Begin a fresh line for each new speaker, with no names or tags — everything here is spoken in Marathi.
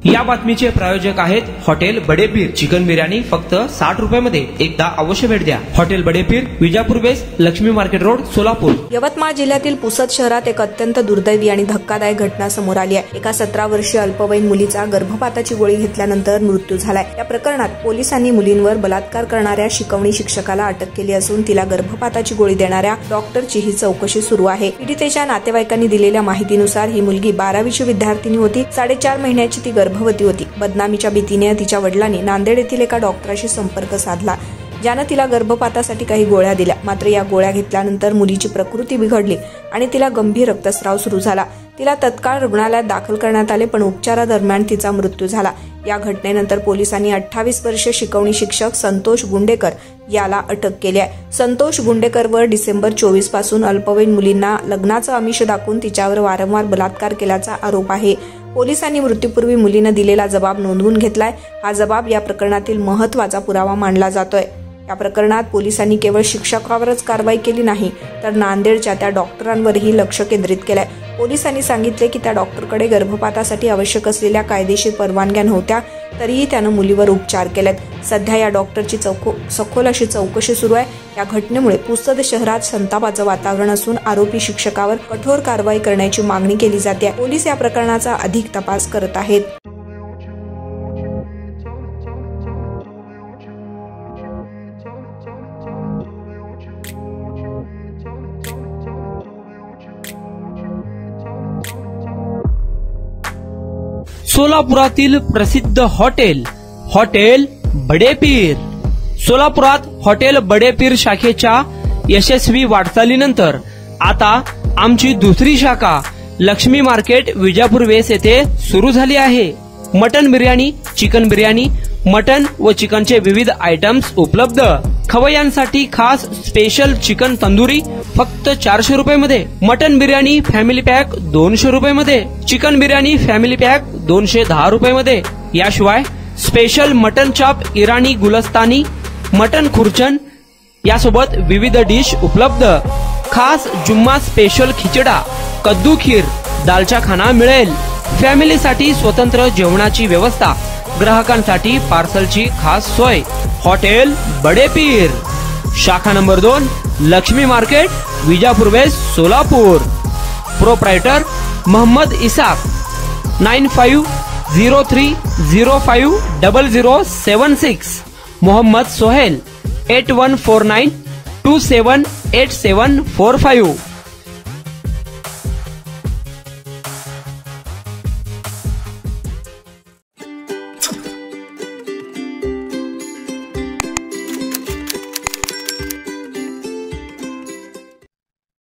या बातमीचे प्रायोजक आहेत हॉटेल बडेपीर। चिकन बिर्याणी फक्त 60 रुपयामध्ये। एकदा अवश्य भेट द्या। Hotel Badepir, Vijapur west, Laxmi market road, Solapur.
Yavatmal जिल्ह्यातील पुसद शहरात एक अत्यंत दुर्दैवी आणि धक्कादायक घटना समोर आली आहे। एका 17 वर्षीय अल्पवयीन मुलीचा गर्भपाताची गोळी घेतल्यानंतर मृत्यू झालाय। या प्रकरणात पोलिसांनी मुलींवर बलात्कार करणाऱ्या शिकवणी शिक्षकाला अटक केली असून तिला गर्भपाताची गोळी देणाऱ्या डॉक्टरची ही चौकशी सुरू आहे। पीडितेच्या नातेवाईकांनी दिलेल्या माहितीनुसार ही मुलगी 12वीची विद्यार्थिनी होती। 4.5 महिन्याची ती गर्भवती होती। बदनामीच्या भीतीने तिच्या वडिलांनी नांदेड येथील एका डॉक्टराशी संपर्क साधला, ज्यानं तिला गर्भपातासाठी काही गोळ्या दिल्या। मात्र या गोळ्या घेतल्यानंतर मुलीची प्रकृती बिघडली आणि तिला गंभीर रक्तस्राव सुरू झाला। तिला तत्काळ रुग्णालयात दाखल करण्यात आले, पण उपचारादरम्यान तिचा मृत्यू झाला। या घटनेनंतर पोलिसांनी 28 वर्षीय शिकवणी शिक्षक संतोष गुंडेकर याला अटक केली आहे। संतोष गुंडेकरवर डिसेंबर 24 पासून अल्पवयीन मुलींना लग्नाचं आमिष दाखवून तिच्यावर वारंवार बलात्कार केल्याचा आरोप आहे। पोलिसांनी मृत्यूपूर्वी मुलीनं दिलेला जबाब नोंदवून घेतलाय। हा जबाब या प्रकरणातील महत्त्वाचा पुरावा मानला जातोय। या प्रकरणात पोलिसांनी केवळ शिक्षकावरच कारवाई केली नाही, तर नांदेडच्या त्या डॉक्टरांवरही लक्ष केंद्रित केलंय। पोलिसांनी सांगितले की त्या डॉक्टरकडे गर्भपातासाठी आवश्यक असलेल्या कायदेशीर परवानग्या नव्हत्या, तरीही त्यानं मुलीवर उपचार केलेत। सध्या या डॉक्टरची सखोल अशी चौकशी सुरू आहे। या घटनेमुळे पुसद शहरात संतापाचं वातावरण असून आरोपी शिक्षकावर कठोर कारवाई करण्याची मागणी केली जाते। पोलीस या प्रकरणाचा अधिक तपास करत आहेत।
सोलापुरातील प्रसिद्ध हॉटेल बडेपीर। सोलापुरात हॉटेल बडेपीर शाखेच्या यशस्वी वाटचालीनंतर आता आमची दुसरी शाखा लक्ष्मी मार्केट, विजापूर वेस्ट येथे सुरू झाली आहे। Mutton biryani, chicken biryani, mutton व चिकनचे विविध आयटम्स उपलब्ध। खवय्यांसाठी खास स्पेशल चिकन तंदुरी फक्त 400 रुपयामध्ये। मटन बिर्याणी फॅमिली पॅक 200 रुपयामध्ये। चिकन बिर्याणी फॅमिली पॅक 210 रुपयामध्ये। याशिवाय स्पेशल मटन चाप, इराणी गुलस्तानी, मटन खुर्चन यासोबत विविध डिश उपलब्ध। खास जुम्मा स्पेशल खिचडा, कद्दू खीर, दालचा खाना मिळेल। फॅमिलीसाठी स्वतंत्र जेवणाची व्यवस्था, ग्राहकांसाठी पार्सलची खास सोय। हॉटेल बडेपीर, शाखा number 2, Laxmi market, Vijapur west, Solapur. Proprietor Mohammad Isaq, 9503050076। Mohammad Sohail, 8149278745।